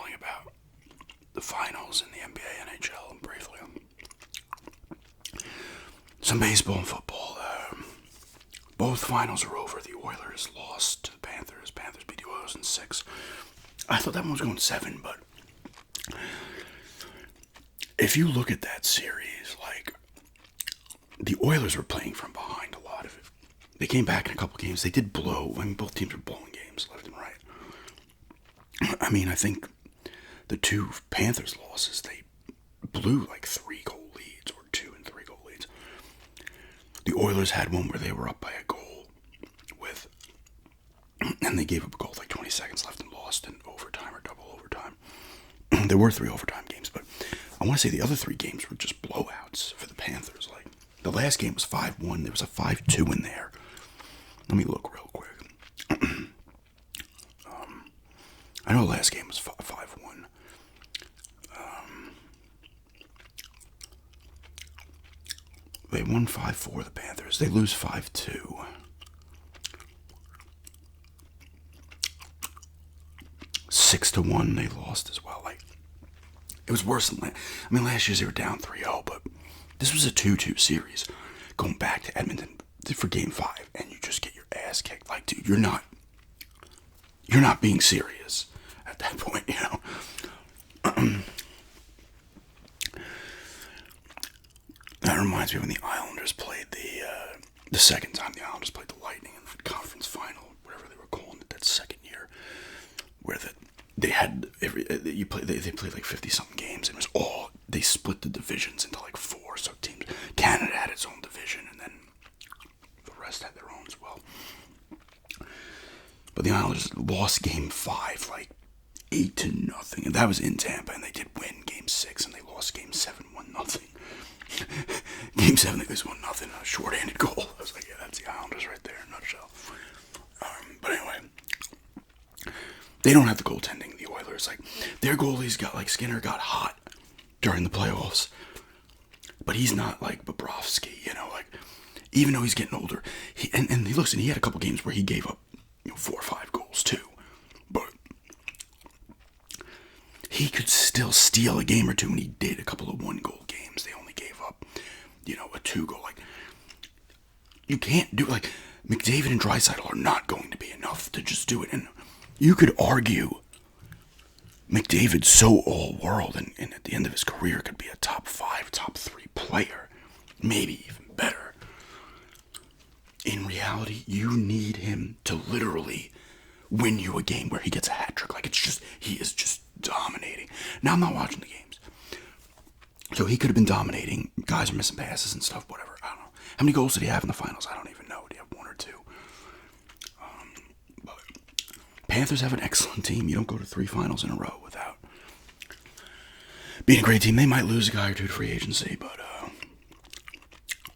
telling about the finals in the NBA, NHL, and briefly some baseball and football. Both finals are over. The Oilers lost to the Panthers. Panthers beat the Oilers in 6. I thought that one was going 7, but if you look at that series, like, the Oilers were playing from behind a lot of it. They came back in a couple games. They did blow. I mean, both teams were blowing games left and right. I mean, I think the two Panthers losses, they blew like 3-goal leads or 2 and 3-goal leads. The Oilers had one where they were up by a goal and they gave up a goal with like 20 seconds left and lost in overtime or double overtime. There were 3 overtime games, but I want to say the other 3 games were just blowouts for the Panthers. Like, the last game was 5-1. There was a 5-2 in there. Let me look real quick. I know the last game was 5-1. They won 5-4, the Panthers. They lose 5-2. 6-1, they lost as well. Like, it was worse than last year they were down 3-0, but this was a 2-2 series going back to Edmonton for Game 5, and you just get your ass kicked. Like, dude, you're not being serious at that point, you know. That reminds me when the Islanders played the second time the Islanders played the Lightning in the conference final, whatever they were calling it, that second year, where they had they played like 50-something games, and it was all, they split the divisions into like 4, so teams, Canada had its own division, and then the rest had their own as well. But the Islanders lost Game 5 like 8-0, and that was in Tampa, and they did win Game 6, and they lost Game 7 1-0. Game 7 they lose 1-0, a short-handed goal. I was like, yeah, that's the Islanders right there in a nutshell. But anyway, they don't have the goaltending, the Oilers. Like, their goalies got, like, Skinner got hot during the playoffs, but he's not like Bobrovsky, you know. Like, even though he's getting older, he had a couple games where he gave up 4 or 5 goals too, but he could still steal a game or two, and he did a couple of 1-goal games. They only gave up, a 2-goal. Like, you can't do, like, McDavid and Draisaitl are not going to be enough to just do it. And you could argue McDavid's so all-world, and at the end of his career could be a top 5, top 3 player, maybe even better. In reality, you need him to literally win you a game where he gets a hat trick. Like, he is just dominating. Now, I'm not watching the games, so he could have been dominating. Guys are missing passes and stuff, whatever. I don't know. How many goals did he have in the finals? I don't even know. Did he have 1 or 2? But Panthers have an excellent team. You don't go to 3 finals in a row without being a great team. They might lose a guy or 2 to free agency, but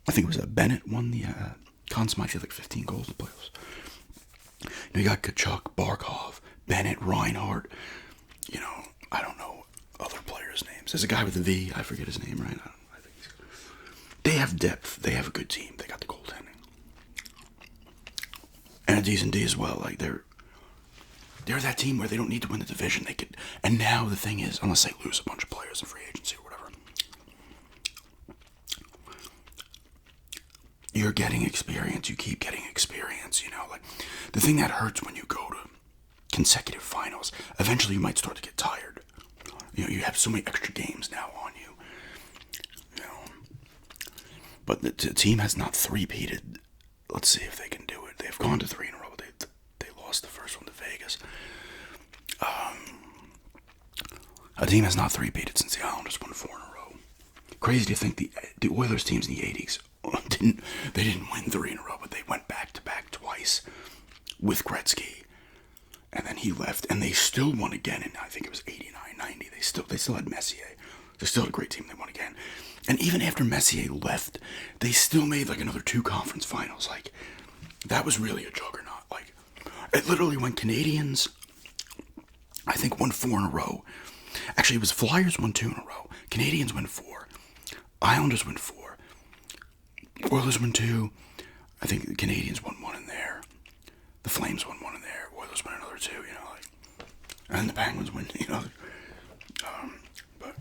I think it was Bennett won the Conn Smythe had like 15 goals in the playoffs. You got Kachuk, Barkov, Bennett, Reinhardt. I don't know other players' names. There's a guy with a V. I forget his name, right? I think they have depth. They have a good team. They got the goaltending. And a decent D as well. Like, they're that team where they don't need to win the division. They could. And now the thing is, unless they lose a bunch of players in free agency or whatever, you're getting experience. You keep getting experience, Like, the thing that hurts when you go to consecutive finals, eventually you might start to get tired. You have so many extra games now on you. But the team has not three-peated. Let's see if they can do it. They've gone to 3 in a row. They lost the first one to Vegas. A team has not three-peated since the Islanders won 4 in a row. Crazy to think the Oilers teams in the 80s didn't win 3 in a row, but they went back-to-back twice with Gretzky. And then he left, and they still won again in, I think it was 89, 90. They still had Messier. They still had a great team. They won again. And even after Messier left, they still made like another 2 conference finals. Like, that was really a juggernaut. Like, it literally went Canadians, I think, won 4 in a row. Actually, it was Flyers won 2 in a row. Canadians won 4. Islanders won 4. Oilers won 2. I think the Canadians won 1 in there. The Flames won 1 in there. Oilers won another 2, like. And the Penguins win, But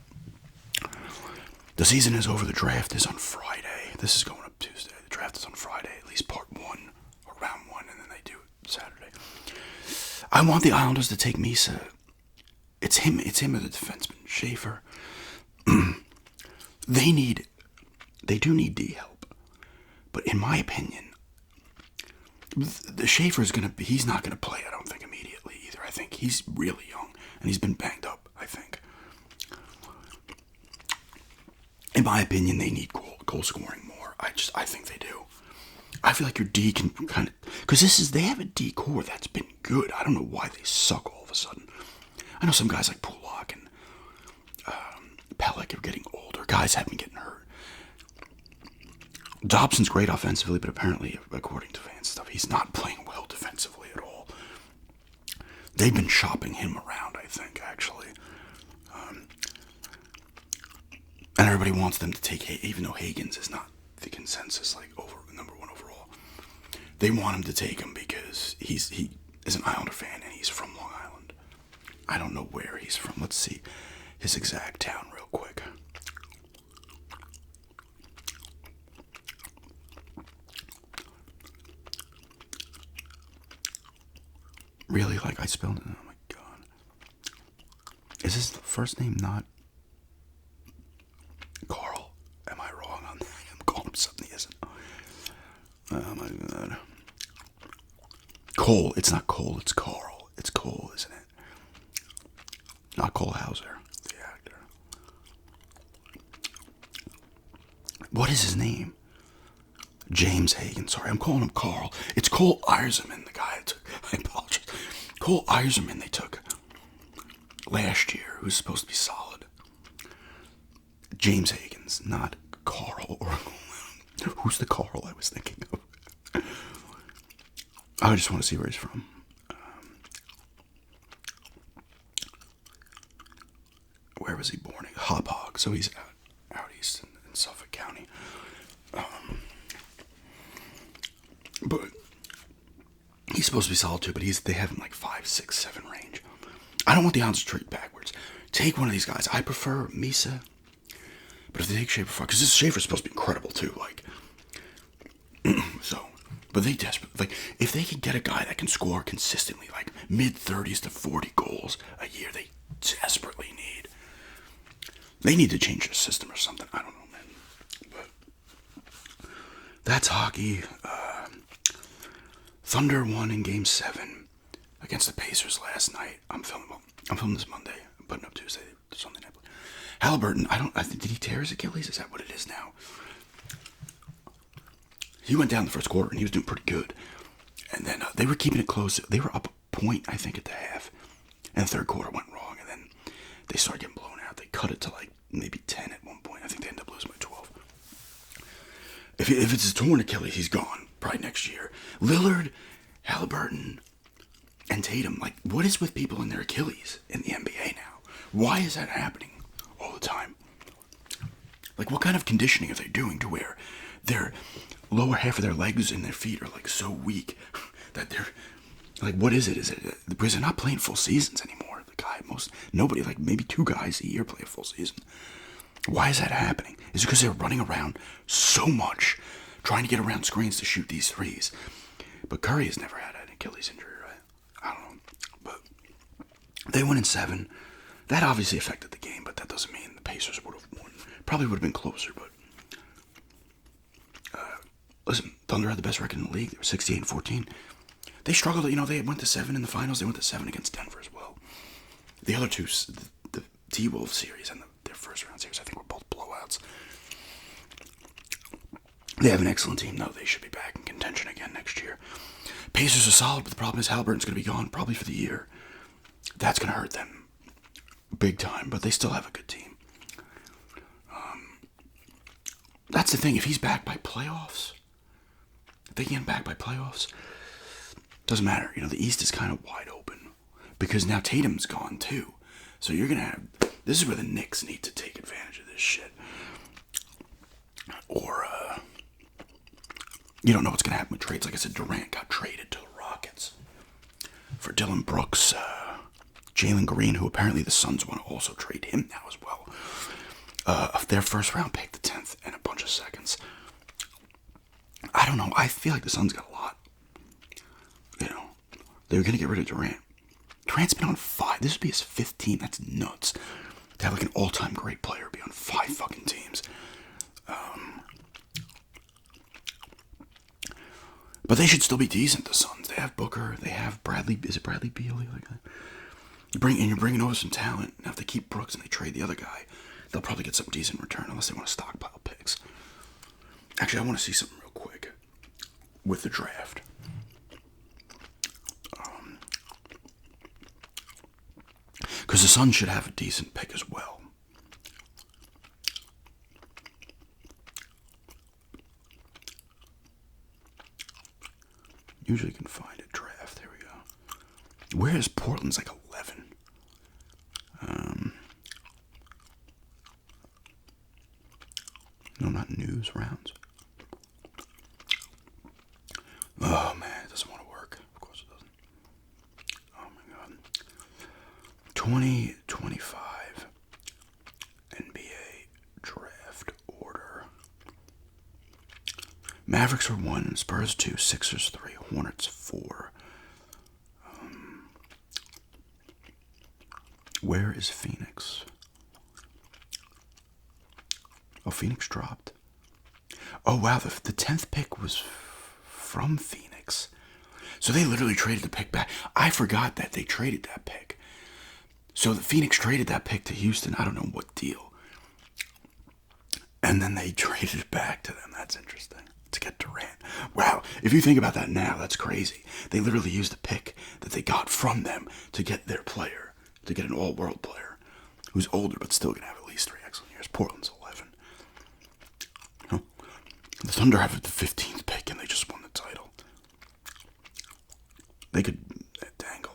the season is over. The draft is on Friday. This is going up Tuesday. The draft is on Friday, at least part one or round one, and then they do it Saturday. I want the Islanders to take Misa. It's him or the defenseman, Schaefer. They do need D help. But in my opinion, the Schaefer he's not gonna play, I don't think, immediately either. I think he's really young and he's been banged up, I think. In my opinion, they need goal scoring more. I think they do. I feel like your D can kind of, because they have a D core that's been good. I don't know why they suck all of a sudden. I know some guys like Pulak and Pellick are getting older. Guys have been getting hurt. Dobson's great offensively, but apparently, according to fan stuff, he's not playing well defensively at all. They've been shopping him around, I think, actually. And everybody wants them to take, even though Higgins is not the consensus, like, number one overall. They want him to take him because he is an Islander fan and he's from Long Island. I don't know where he's from. Let's see his exact town real quick. Really, like I spelled it. Oh my god. Is his first name not Carl? Am I wrong on that? I'm calling him something he isn't. Oh my god. Cole. It's not Cole, it's Carl. It's Cole, isn't it? Not Cole Hauser, the actor. What is his name? James Hagen. Sorry, I'm calling him Carl. It's Cole Eierman, the guy I took. I apologize. Cole Eierman they took last year, who's supposed to be solid. James Hagen's, not Carl. Or who's the Carl I was thinking of? I just want to see where he's from. Where was he born? Hop Hog. So he's out east in Suffolk County. But he's supposed to be solid too, but they have him like 5, 6, 7 range. I don't want the Islanders to trade backwards. Take one of these guys. I prefer Misa. But if they take Schaefer, because this Schaefer's supposed to be incredible too, like, so, but they desperately, like, if they could get a guy that can score consistently, like mid-30s to 40 goals a year, they desperately need. They need to change their system or something. I don't know, man. But that's hockey. Thunder won in Game 7 against the Pacers last night. I'm filming this Monday. I'm putting up Tuesday, Sunday night. Halliburton, did he tear his Achilles? Is that what it is now? He went down the first quarter and he was doing pretty good. And then they were keeping it close. They were up a point, I think, at the half. And the third quarter went wrong. And then they started getting blown out. They cut it to like maybe 10 at one point. I think they ended up losing by 12. If it's a torn Achilles, he's gone. Probably next year. Lillard, Halliburton, and Tatum. Like, what is with people in their Achilles in the NBA now? Why is that happening all the time? Like, what kind of conditioning are they doing to where their lower half of their legs and their feet are like so weak that they're like, what is it? Is it because they're not playing full seasons anymore? Nobody, like maybe 2 guys a year play a full season. Why is that happening? Is it because they're running around so much, trying to get around screens to shoot these threes? But Curry has never had an Achilles injury, right? I don't know. But they won in 7. That obviously affected the game, but that doesn't mean the Pacers would have won. Probably would have been closer, but listen, Thunder had the best record in the league. They were 68-14. They struggled. They went to 7 in the finals. They went to 7 against Denver as well. The other two, the T-Wolves series and their first round series, I think were both blowouts. They have an excellent team, though. They should be back in contention again next year. Pacers are solid, but the problem is Halliburton's going to be gone probably for the year. That's going to hurt them big time, but they still have a good team. That's the thing. If he's back by playoffs, if they get him back by playoffs, doesn't matter. The East is kind of wide open because now Tatum's gone too. So you're going to have, this is where the Knicks need to take advantage of this shit. Or, you don't know what's going to happen with trades. Like I said, Durant got traded to the Rockets for Dylan Brooks, Jalen Green, who apparently the Suns want to also trade him now as well. Of their first round pick, the 10th, and a bunch of seconds. I don't know. I feel like the Suns got a lot. You know, they were going to get rid of Durant. Durant's been on 5. This would be his 15th. That's nuts. To have like an all-time great player be on 5 fucking teams. But they should still be decent, the Suns. They have Booker. They have Bradley. Is it Bradley Beal? Like you're bringing over some talent. Now, if they keep Brooks and they trade the other guy, they'll probably get some decent return unless they want to stockpile picks. Actually, I want to see something real quick with the draft. Because the Suns should have a decent pick as well. Usually can find a draft. There we go. Where is Portland's like 11? No, not news rounds. Oh man, it doesn't want to work. Of course it doesn't. Oh my god. 2025 NBA draft order. Mavericks are 1, Spurs 2, Sixers 3, Hornets 4. Where is Phoenix? Oh, Phoenix dropped. Oh, wow, the 10th pick was from Phoenix. So they literally traded the pick back. I forgot that they traded that pick. So the Phoenix traded that pick to Houston. I don't know what deal. And then they traded it back to them. That's interesting. To get Durant. Wow, if you think about that now, that's crazy. They literally used the pick that they got from them to get their player. To get an all-world player. Who's older but still going to have at least 3 excellent years. Portland's 11. The Thunder have the 15th pick and they just won the title. They could dangle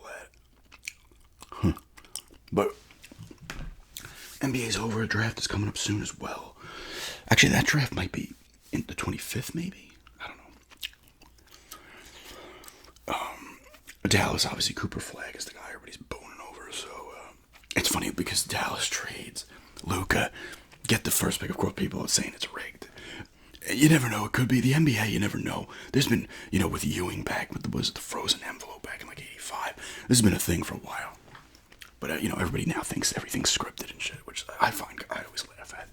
that. But NBA's over. A draft is coming up soon as well. Actually, that draft might be in the 25th, maybe? I don't know. Dallas, obviously, Cooper Flag is the guy everybody's boning over. So it's funny because Dallas trades Luka, get the first pick. Of course, people are saying it's rigged. You never know. It could be the NBA. You never know. There's been, with Ewing back with the frozen envelope back in like '85. This has been a thing for a while. But everybody now thinks everything's scripted and shit, which I always laugh at.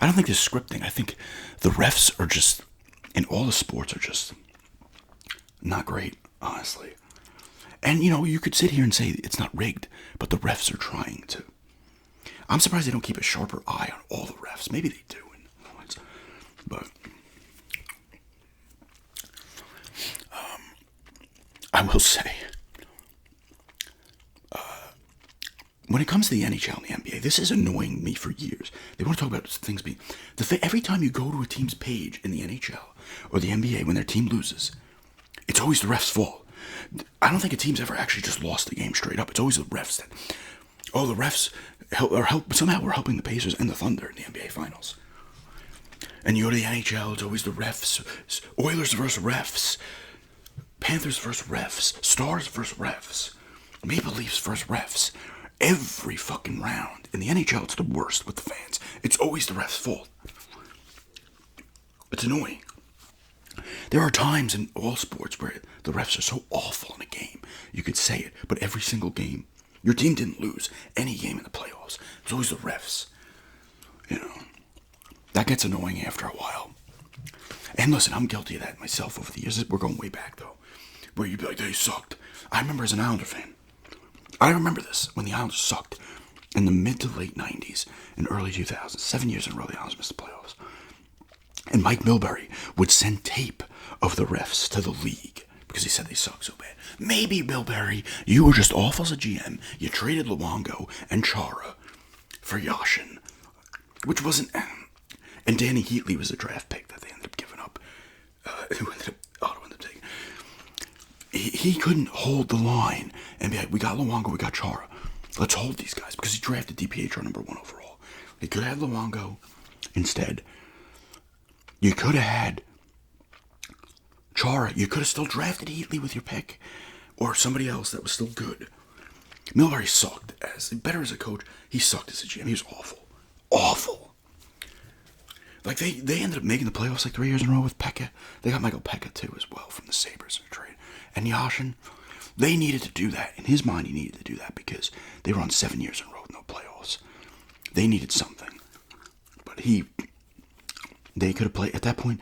I don't think there's scripting. I think the refs are just, in all the sports, are just not great, honestly. And you could sit here and say it's not rigged, but the refs are trying to. I'm surprised they don't keep a sharper eye on all the refs. Maybe they do. But I will say, when it comes to the NHL and the NBA, this is annoying me for years. They want to talk about things being every time you go to a team's page in the NHL or the NBA when their team loses, it's always the refs' fault. I don't think a team's ever actually just lost the game straight up. It's always the refs that, the refs somehow we're helping the Pacers and the Thunder in the NBA Finals. And you go to the NHL, it's always the refs. Oilers versus refs. Panthers versus refs. Stars versus refs. Maple Leafs versus refs. Every fucking round. In the NHL, it's the worst with the fans. It's always the refs' fault. It's annoying. There are times in all sports where the refs are so awful in a game. You could say it, but every single game, your team didn't lose any game in the playoffs. It was always the refs. That gets annoying after a while. And listen, I'm guilty of that myself over the years. We're going way back, though. Where you'd be like, they sucked. I remember as an Islander fan. I remember this, when the Islanders sucked. In the mid to late 90s and early 2000s. 7 years in a row, the Islanders missed the playoffs. And Mike Milbury would send tape of the refs to the league. Because he said they sucked so bad. Maybe, Milbury, you were just off as a GM. You traded Luongo and Chara for Yashin. Which wasn't... And Danny Heatley was a draft pick that they ended up giving up. Who Otto ended up taking. He couldn't hold the line and be like, we got Luongo, we got Chara. Let's hold these guys. Because he drafted DPH number 1 overall. He could have had Luongo instead. You could have had Chara. You could have still drafted Heatley with your pick. Or somebody else that was still good. Milbury sucked better as a coach. He sucked as a GM. He was awful. Awful. Like, they ended up making the playoffs like 3 years in a row with Pekka. They got Michael Pekka, too, as well, from the Sabres in a trade. And Yashin, they needed to do that. In his mind, he needed to do that because they were on 7 years in a row with no playoffs. They needed something. But they could have played, at that point,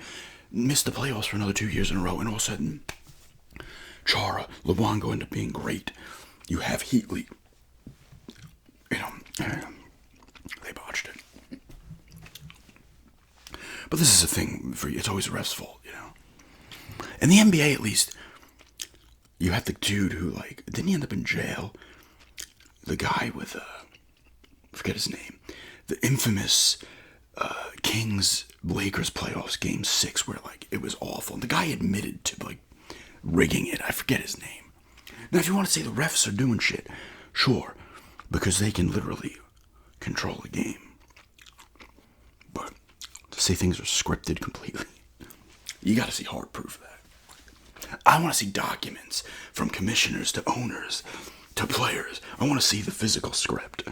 missed the playoffs for another 2 years in a row. And all of a sudden, Chara, Luongo end up being great. You have Heatley. They botched it. But this is a thing for you. It's always the ref's fault, In the NBA, at least, you have the dude who, didn't he end up in jail? The guy with, forget his name. The infamous Kings-Lakers playoffs, Game 6, where, it was awful. And the guy admitted to, rigging it. I forget his name. Now, if you want to say the refs are doing shit, sure, because they can literally control the game. But to say things are scripted completely, you got to see hard proof of that. I want to see documents from commissioners to owners to players. I want to see the physical script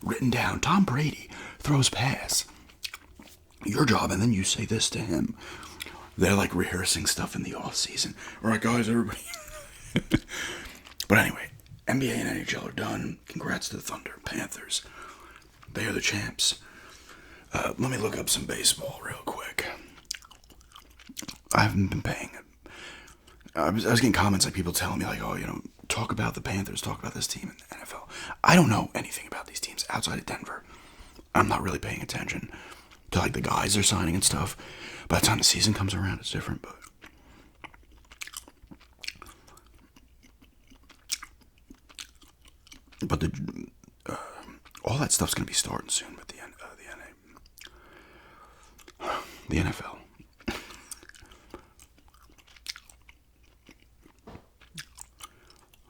written down. Tom Brady throws pass. Your job, and then you say this to him. They're rehearsing stuff in the offseason. All right, guys, everybody. But anyway, NBA and NHL are done. Congrats to the Thunder and Panthers. They are the champs. Let me look up some baseball real quick. I haven't been paying it. I was getting comments people telling me talk about the Panthers, talk about this team in the NFL. I don't know anything about these teams outside of Denver. I'm not really paying attention to the guys they're signing and stuff. By the time the season comes around, it's different. But all that stuff's gonna be starting soon with the NFL.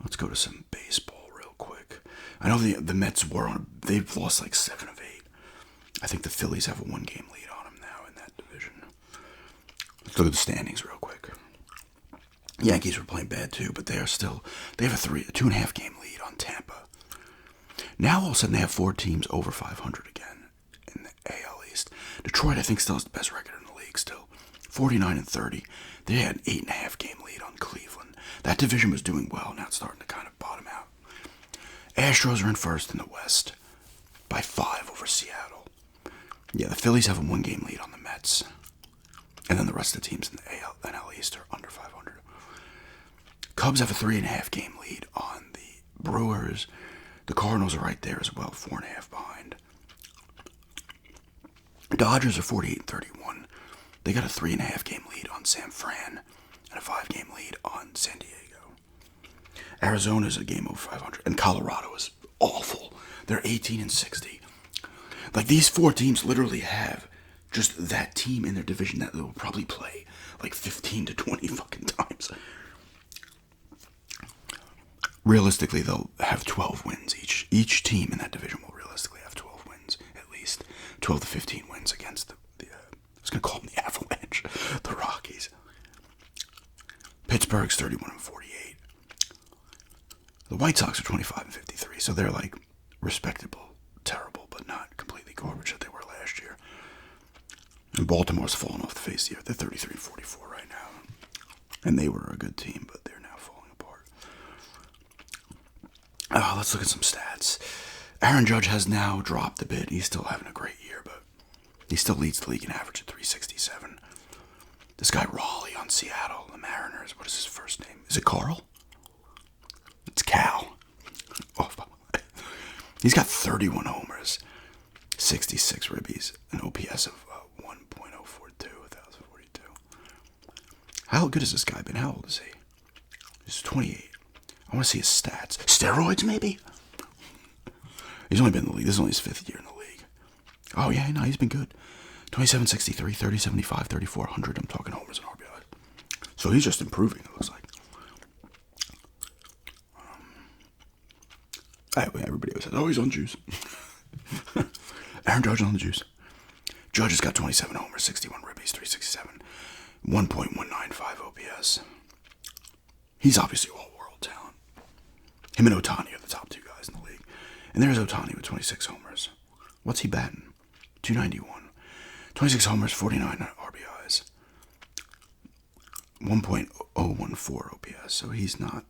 Let's go to some baseball real quick. I know the Mets they've lost 7 of 8. I think the Phillies have a 1-game lead on them now in that division. Let's look at the standings real quick. Yankees were playing bad too, but they have a 2.5 game lead on Tampa. Now all of a sudden they have 4 teams over 500 again in the AL East. Detroit, I think, still has the best record in the league still. 49-30. They had an 8.5 game lead on Cleveland. That division was doing well. Now it's starting to kind of bottom out. Astros are in first in the West by 5 over Seattle. Yeah, the Phillies have a 1-game lead on the Mets. And then the rest of the teams in the NL East are under 500. Cubs have a 3.5 game lead on the Brewers. The Cardinals are right there as well, 4.5 behind. Dodgers are 48-31. They got a 3.5 game lead on San Fran and a 5-game lead on San Diego. Arizona's a game over 500, and Colorado is awful. They're 18-60. These 4 teams literally have just that team in their division that they'll probably play 15 to 20 fucking times. Realistically, they'll have 12 wins each. Each team in that division will realistically have 12 wins, at least 12 to 15 wins against I was going to call them the Avalanche, the Rockies. Pittsburgh's 31-48. The White Sox are 25-53, so they're respectable, terrible, but not completely garbage that they were last year. And Baltimore's fallen off the face of the earth. They're 33-44 right now. And they were a good team, but they're now falling apart. Let's look at some stats. Aaron Judge has now dropped a bit. He's still having a great year, but he still leads the league in average at 367. This guy Raleigh on Seattle, the Mariners, what is his first name? Is it Carl? It's Cal. Oh, he's got 31 homers, 66 ribbies, an OPS of 1.042, 1,042. How good has this guy been? How old is he? He's 28. I want to see his stats. Steroids, maybe? He's only been in the league. This is only his 5th year in the league. Oh, yeah, no, he's been good. 27-63, 30-75, 3,400. I'm talking homers and RBIs. So he's just improving, it looks like. Everybody always says, oh, he's on juice. Aaron Judge on the juice. Judge has got 27 homers, 61 ribbies, 367, 1.195 OPS. He's obviously all-world talent. Him and Ohtani are the top 2 guys. And there's Ohtani with 26 homers. What's he batting? 291. 26 homers, 49 RBIs. 1.014 OPS. So he's not...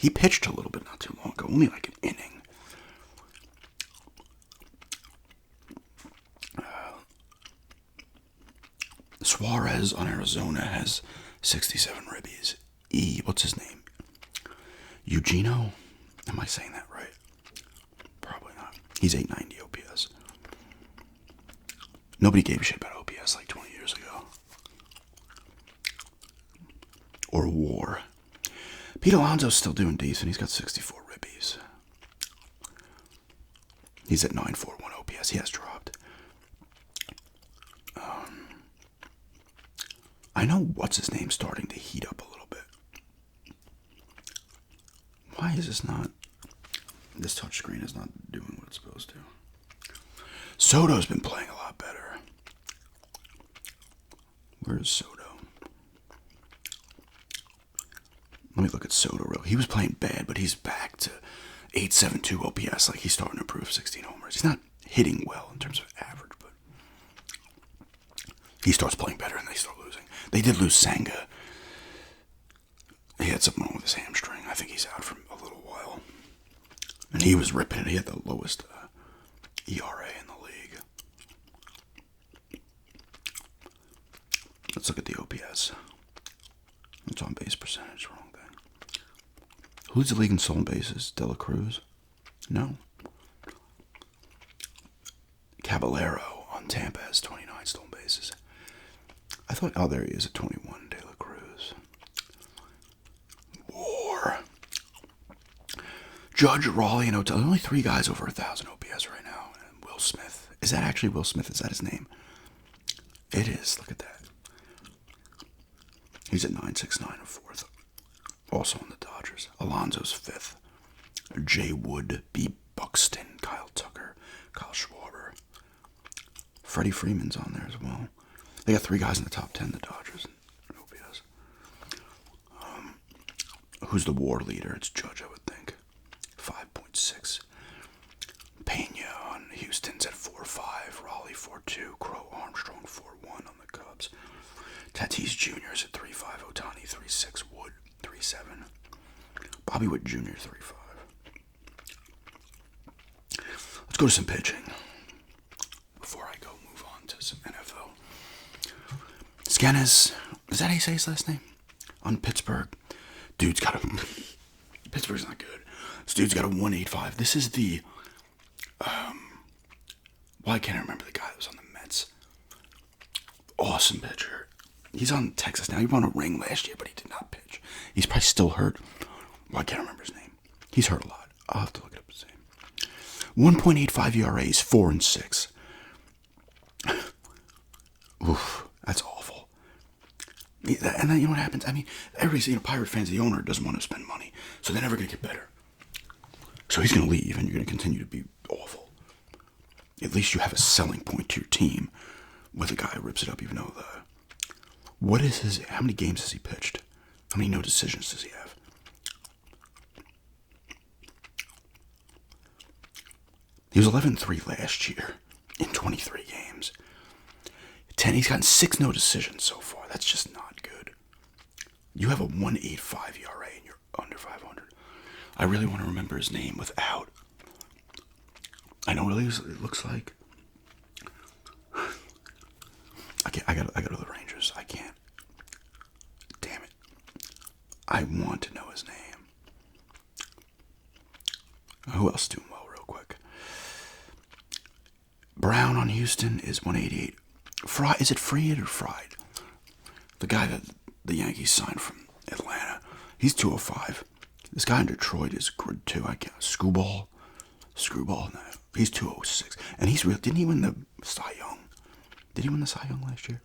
He pitched a little bit not too long ago. Only like an inning. Suarez on Arizona has 67 ribbies. What's his name? Eugenio? Am I saying that right? Probably not. He's 890 OPS. Nobody gave a shit about OPS like 20 years ago. Or WAR. Pete Alonso's still doing decent. He's got 64 ribbies. He's at 941 OPS. He has dropped. I know what's his name starting to heat up a little bit. Why is this not... This touchscreen is not doing what it's supposed to. Soto's been playing a lot better. Where's Soto? Let me look at Soto real. He was playing bad, but he's back to 872 OPS. Like, he's starting to improve 16 homers. He's not hitting well in terms of average, but he starts playing better and they start losing. They did lose Senga. He had something wrong with his hamstring. I think he's out for a little while. And he was ripping it. He had the lowest ERA in the league. Let's look at the OPS. It's on base percentage. Wrong thing. Who leads the league in stolen bases? De La Cruz? No. Caballero on Tampa has 29 stolen bases. I thought, oh, there he is at 21, De La Cruz. WAR. Judge, Raleigh, and Otani. Only 3 guys over 1,000 OPS right now. And Will Smith. Is that actually Will Smith? Is that his name? It is. Look at that. He's at 969 and 4th. Also on the Dodgers. Alonso's 5th. Jay Wood, B. Buxton, Kyle Tucker, Kyle Schwarber. Freddie Freeman's on there as well. They got 3 guys in the top 10, the Dodgers. OPS. Who's the WAR leader? It's Judge, I would think. 5.6. Pena on Houston's at 4.5. Raleigh 4.2. Crow Armstrong 4.1 on the Cubs. Tatis Jr. is at 3.5. Ohtani 3.6. Wood 3.7. Bobby Witt Jr. 3.5. Let's go to some pitching before I go move on to some NFL. Skenes, is that how you say his last name? On Pittsburgh. Dude's got a... Pittsburgh's not good. This dude's got a 1.85. This is the... Why can't I remember the guy that was on the Mets? Awesome pitcher. He's on Texas now. He won a ring last year, but he did not pitch. He's probably still hurt. Well, I can't remember his name. He's hurt a lot. I'll have to look it up his name. 1.85 ERA is 4-6. Oof, that's awful. And then you know what happens? I mean, everybody's, Pirate fans, the owner doesn't want to spend money, so they're never going to get better. So he's going to leave, and you're going to continue to be awful. At least you have a selling point to your team with a guy who rips it up, even though what is his... How many games has he pitched? How many no decisions does he have? He was 11-3 last year in 23 games. He's gotten 6 no decisions so far. That's just not good. You have a 1.85 ERA and you're under 500. I really want to remember his name without... I know what it looks like. I got to the Rangers. I can't. Damn it. I want to know his name. Who else is doing well real quick? Brown on Houston is 188. Is it Fried or Fried? The guy that the Yankees signed from Atlanta. He's 205. This guy in Detroit is good too. I can't. Screwball. No. He's 206. And he's real. Didn't he win the Cy Young? Did he win the Cy Young last year?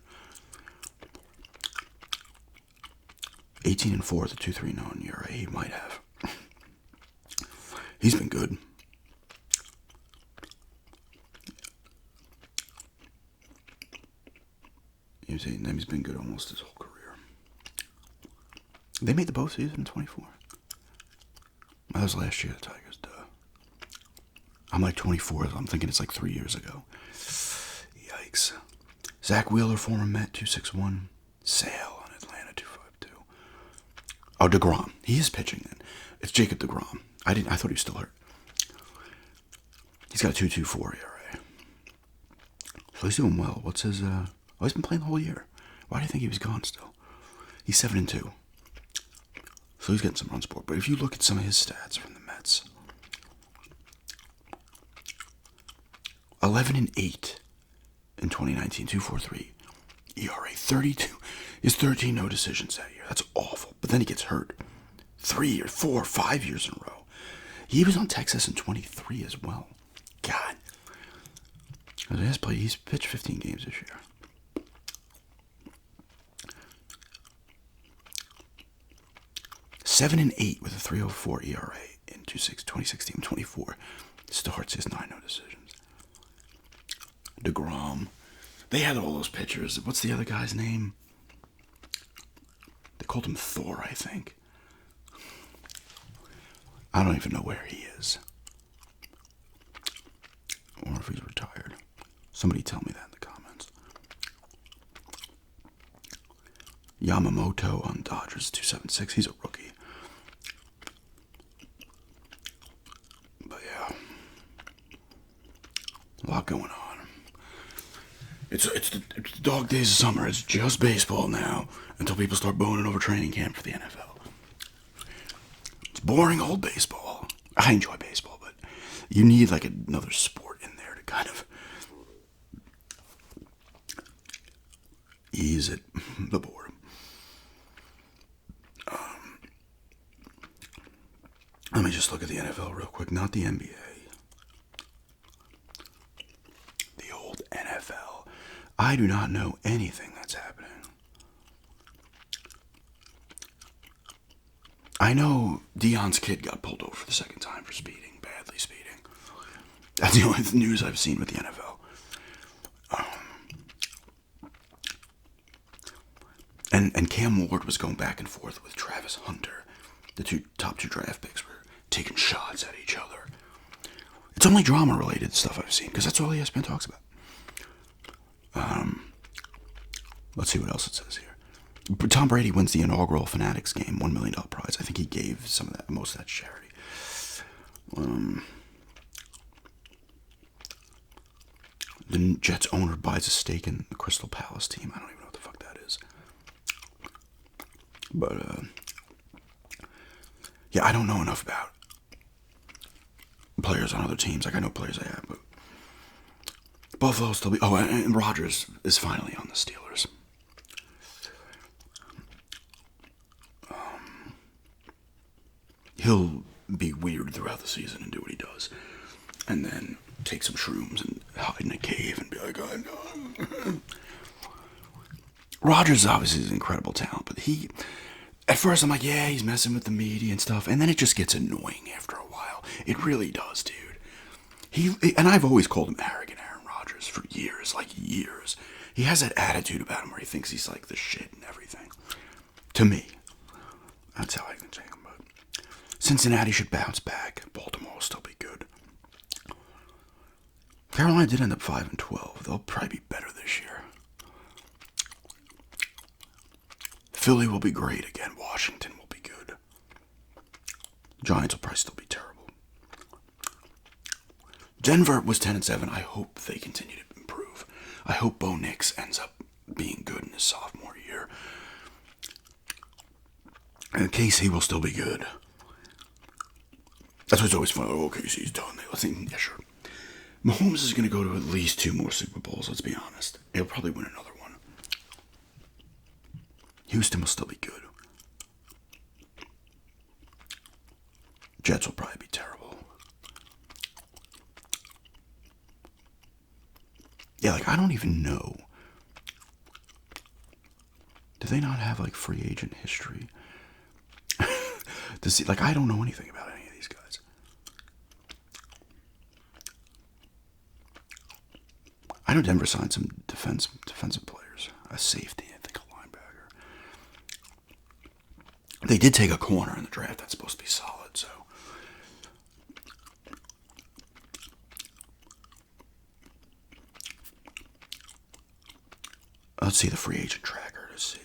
18-4 at the 2.39 ERA. He might have. He's been good. He's been good almost his whole career. They made the postseason in 24. That was last year, the Tigers, duh. I'm like 24. I'm thinking it's like 3 years ago. Yikes. Zach Wheeler, former Met, 261. Sale on Atlanta, 252. Oh, DeGrom. He is pitching then. It's Jacob DeGrom. I thought he was still hurt. He's got a 2.24 ERA. So he's doing well. What's his he's been playing the whole year. Why do you think he was gone still? He's 7-2. So he's getting some run support. But if you look at some of his stats from the Mets, 11-8 in 2019, 2.43 ERA, 32. His 13 no decisions that year. That's awful. But then he gets hurt 3 or 4 or 5 years in a row. He was on Texas in 23 as well. God. He's pitched 15 games this year. Seven and 8 with a 3.04 ERA in 2016-24. Starts his 9 no decisions. DeGrom. They had all those pitchers. What's the other guy's name? They called him Thor, I think. I don't even know where he is. Or if he's retired. Somebody tell me that in the comments. Yamamoto on Dodgers, 2.76. He's a rookie. But yeah. A lot going on. It's the dog days of summer. It's just baseball now until people start boning over training camp for the NFL. It's boring old baseball. I enjoy baseball, but you need like another sport in there to kind of ease it, the boredom. Let me just look at the NFL real quick, not the NBA. The old NFL. I do not know anything that's happening. I know Deion's kid got pulled over for the second time for speeding, badly speeding. That's the only news I've seen with the NFL. And Cam Ward was going back and forth with Travis Hunter. The top two draft picks were taking shots at each other. It's only drama-related stuff I've seen, because that's all ESPN talks about. Let's see what else it says here. Tom Brady wins the inaugural Fanatics game, $1 million prize. I think he gave most of that to charity. The Jets owner buys a stake in the Crystal Palace team. I don't even know what the fuck that is. But, yeah, I don't know enough about players on other teams. Like, I know players I have, but Buffalo still be... Oh, and Rodgers is finally on the Steelers. He'll be weird throughout the season and do what he does. And then take some shrooms and hide in a cave and be like, oh, no. Rodgers obviously is an incredible talent, but at first I'm like, yeah, he's messing with the media and stuff, and then it just gets annoying after a while. It really does, dude. And I've always called him arrogant Aaron Rodgers for years, like years. He has that attitude about him where he thinks he's like the shit and everything. To me. That's how I can take him, but Cincinnati should bounce back. Baltimore will still be good. Carolina did end up 5-12. They'll probably be better this year. Philly will be great again. Washington will be good. Giants will probably still be terrible. Denver was 10-7. I hope they continue to improve. I hope Bo Nix ends up being good in his sophomore year. And KC will still be good. That's what's always fun. Oh, KC's done. I think, yeah, sure. Mahomes is going to go to at least 2 more Super Bowls, let's be honest. He'll probably win another one. Houston will still be good. Jets will probably be terrible. Yeah, like, I don't even know. Do they not have, like, free agent history? I don't know anything about any of these guys. I know Denver signed some defensive players. A safety, I think a linebacker. They did take a corner in the draft that's supposed to be solid, so. Let's see the free agent tracker to see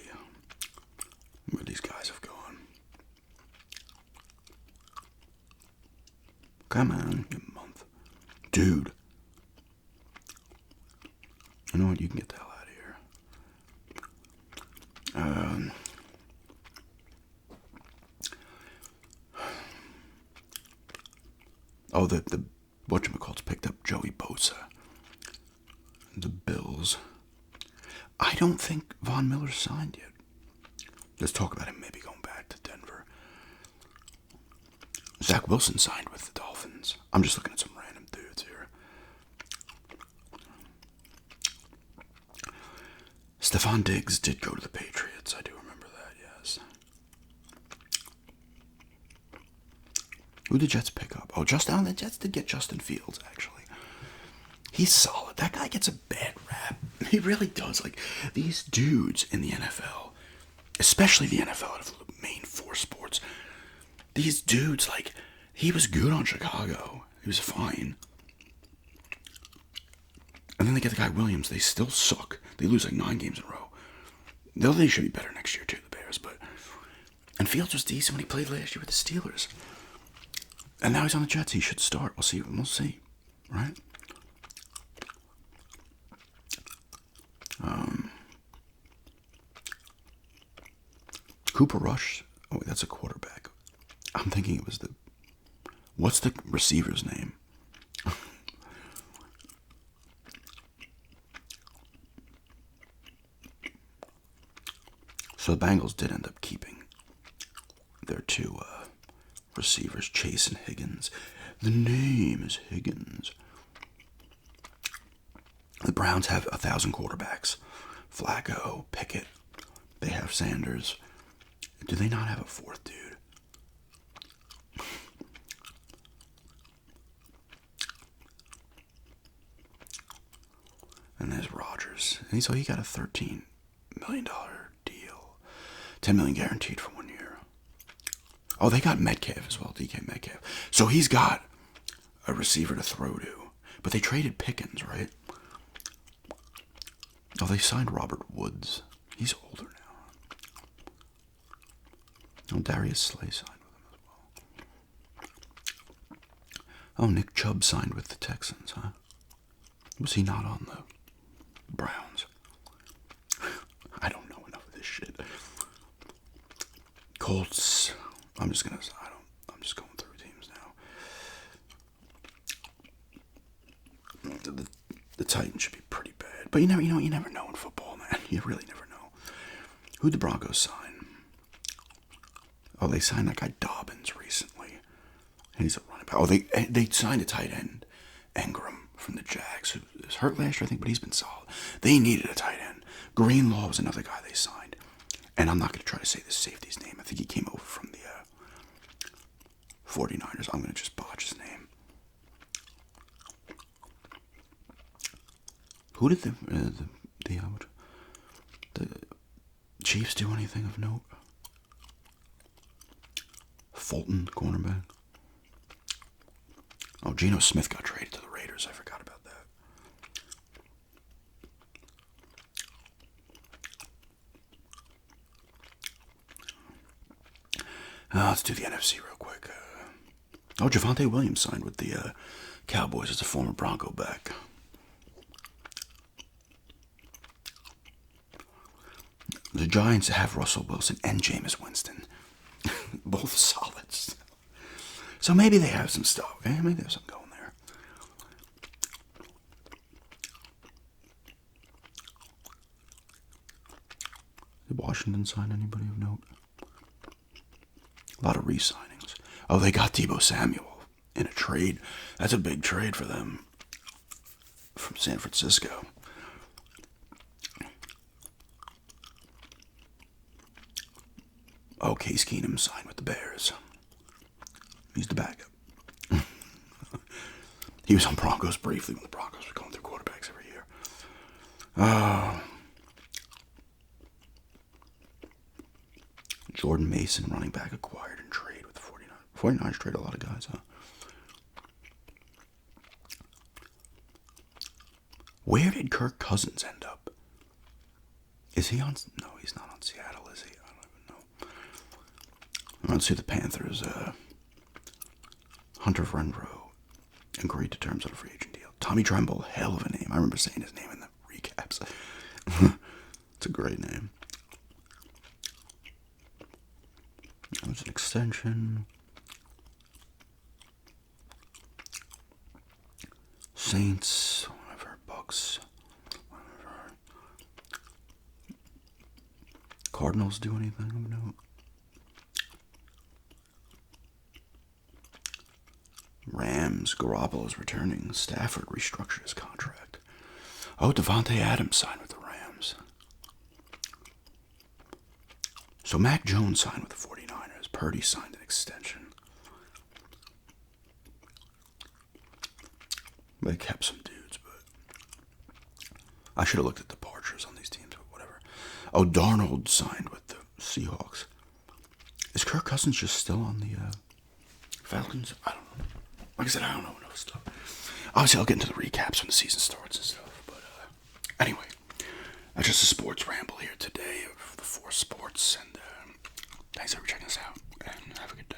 where these guys have gone. Come on, a month. Dude. You know what? You can get the hell out of here. The whatchamacallit's picked up Joey Bosa. The Bills. I don't think Von Miller's signed yet. Let's talk about him maybe going back to Denver. Zach Wilson signed with the Dolphins. I'm just looking at some random dudes here. Stephon Diggs did go to the Patriots. I do remember that, yes. Who did the Jets pick up? Oh, the Jets did get Justin Fields, actually. He's solid. That guy gets a bad rap. He really does. Like, these dudes in the NFL, especially the NFL out of the main four sports, these dudes, like, he was good on Chicago. He was fine. And then they get the guy Williams. They still suck. They lose like 9 games in a row. They should be better next year, too, the Bears. And Fields was decent when he played last year with the Steelers. And now he's on the Jets. He should start. We'll see. Right? Cooper Rush. Oh, wait, that's a quarterback. I'm thinking it was what's the receiver's name? So the Bengals did end up keeping their 2 receivers, Chase and Higgins. The name is Higgins. The Browns have 1,000 quarterbacks. Flacco, Pickett. They have Sanders. Do they not have a 4th dude? And there's Rodgers. And so he got a $13 million deal. $10 million guaranteed for 1 year. Oh, they got Metcalf as well, DK Metcalf. So he's got a receiver to throw to. But they traded Pickens, right? Oh, they signed Robert Woods. He's older now. Oh, Darius Slay signed with him as well. Oh, Nick Chubb signed with the Texans, huh? Was he not on the Browns? I don't know enough of this shit. Colts. I'm just going through teams now. The Titans should be pretty bad. But you never know in football, man. You really never know. Who'd the Broncos sign? Oh, they signed that guy Dobbins recently. He's a running back. Oh, they signed a tight end, Ingram, from the Jags, who was hurt last year, I think, but he's been solid. They needed a tight end. Greenlaw was another guy they signed. And I'm not going to try to say the safety's name. I think he came over from the 49ers. I'm going to just botch his name. Who did the Chiefs do anything of note? Fulton, cornerback. Oh, Geno Smith got traded to the Raiders. I forgot about that. Let's do the NFC real quick. Javonte Williams signed with the Cowboys as a former Bronco back. The Giants have Russell Wilson and Jameis Winston. Both solids. So maybe they have some stuff, okay? Maybe there's something going there. Did Washington sign anybody of note? A lot of re-signings. Oh, they got Deebo Samuel in a trade. That's a big trade for them from San Francisco. Oh, Case Keenum signed with the Bears. He's the backup. He was on Broncos briefly when the Broncos were going through quarterbacks every year. Jordan Mason, running back, acquired in trade with the 49ers. 49ers trade a lot of guys, huh? Where did Kirk Cousins end up? Is he on? No, he's not on Seattle, is he? I don't even know. Let's see the Panthers. Hunter Renfroe agreed to terms on a free agent deal. Tommy Tremble, hell of a name. I remember saying his name in the recaps. It's a great name. There's an extension. Saints, whatever, Bucks, whatever. Cardinals do anything? No. Rams, Garoppolo's returning. Stafford restructured his contract. Oh, Devontae Adams signed with the Rams. So Mac Jones signed with the 49ers. Purdy signed an extension. They kept some dudes, but I should have looked at departures on these teams, but whatever. Oh, Darnold signed with the Seahawks. Is Kirk Cousins just still on the Falcons? I don't know. Like I said, I don't know enough stuff. Obviously, I'll get into the recaps when the season starts and stuff. But anyway, that's just a sports ramble here today of the 4 sports. And thanks for checking us out, and have a good day.